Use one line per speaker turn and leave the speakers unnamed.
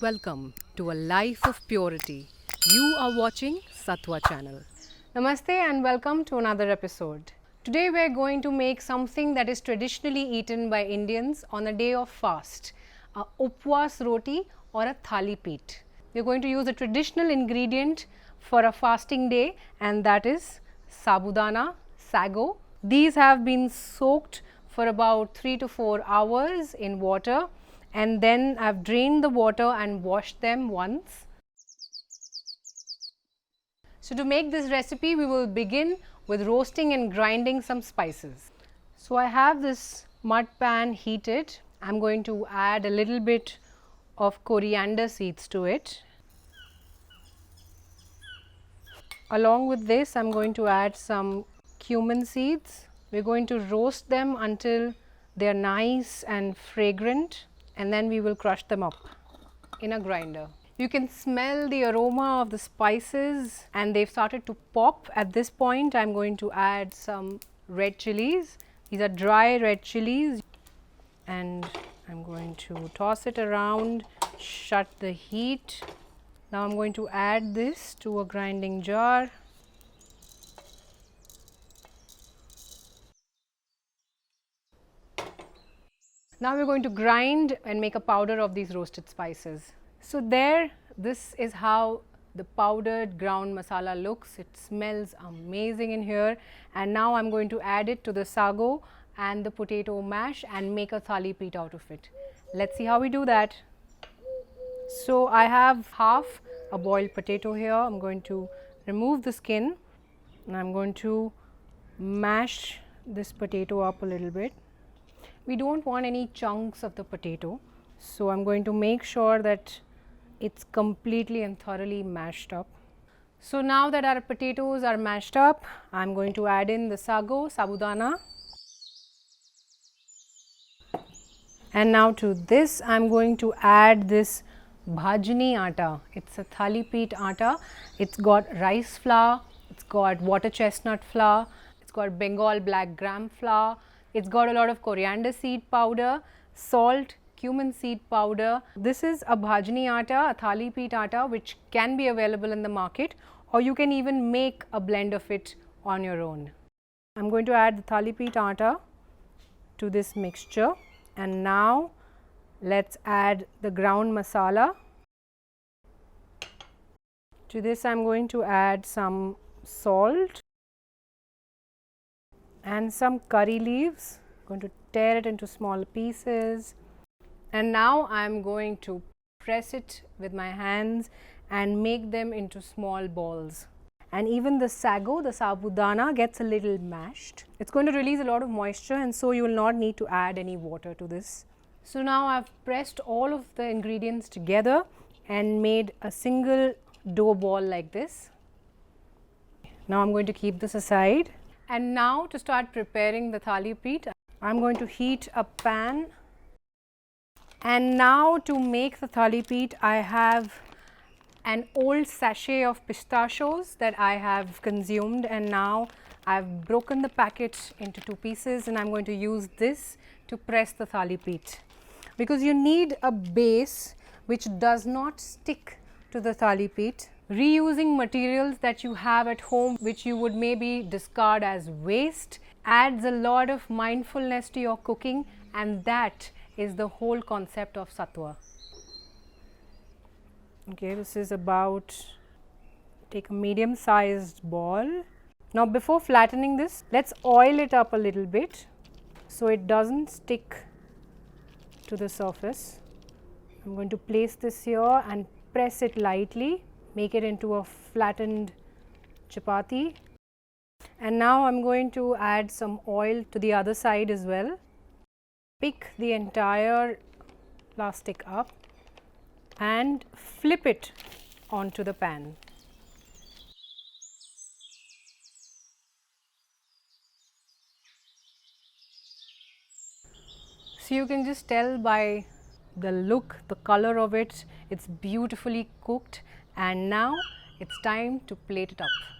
Welcome to a life of purity. You are watching Sattva channel.
Namaste and welcome to another episode. Today we are going to make something that is traditionally eaten by Indians on a day of fast, a upwas roti or a thalipet. We are going to use a traditional ingredient for a fasting day, and that is Sabudana, Sago. These have been soaked for about 3 to 4 hours in water, and then I've drained the water and washed them once. So to make this recipe, we will begin with roasting and grinding some spices. So I have this mud pan heated. I'm going to add a little bit of coriander seeds to it. Along with this, I'm going to add some cumin seeds. We're going to roast them until they're nice and fragrant, and then we will crush them up in a grinder. You can smell the aroma of the spices and they've started to pop. At this point, I'm going to add some red chilies. These are dry red chilies, and I'm going to toss it around, shut the heat. Now I'm going to add this to a grinding jar. Now we're going to grind and make a powder of these roasted spices. So this is how the powdered ground masala looks. It smells amazing in here, and now I'm going to add it to the sago and the potato mash and make a thalipet out of it. Let's see how we do that. So I have half a boiled potato here. I'm going to remove the skin and I'm going to mash this potato up a little bit. We don't want any chunks of the potato, so I'm going to make sure that it's completely and thoroughly mashed up. So now that our potatoes are mashed up, I'm going to add in the sago, sabudana. And now to this, I'm going to add this bhajani atta. It's a thalipet atta. It's got rice flour, it's got water chestnut flour, it's got Bengal black gram flour. It's got a lot of coriander seed powder, salt, cumin seed powder. This is a bhajani atta, a thalipet atta, which can be available in the market, or you can even make a blend of it on your own. I'm going to add the thalipet atta to this mixture, and now let's add the ground masala. To this I'm going to add some salt and some curry leaves. I'm going to tear it into small pieces, and now I am going to press it with my hands and make them into small balls. And even the sago, the sabudana, gets a little mashed. It's going to release a lot of moisture, and so you will not need to add any water to this. So now I've pressed all of the ingredients together and made a single dough ball like this. Now I'm going to keep this aside. And now to start preparing the thalipet, I'm going to heat a pan. And now to make the thalipet, I have an old sachet of pistachios that I have consumed, and now I've broken the packet into 2 pieces, and I'm going to use this to press the thalipet, because you need a base which does not stick to the thalipet. Reusing materials that you have at home which you would maybe discard as waste adds a lot of mindfulness to your cooking, and that is the whole concept of sattva. Okay, this is about, take a medium sized ball. Now before flattening this, let's oil it up a little bit so it doesn't stick to the surface. I'm going to place this here and press it lightly, make it into a flattened chapati. And now I'm going to add some oil to the other side as well. Pick the entire plastic up and flip it onto the pan. So you can just tell by the look, the color of it, it's beautifully cooked, and now it's time to plate it up.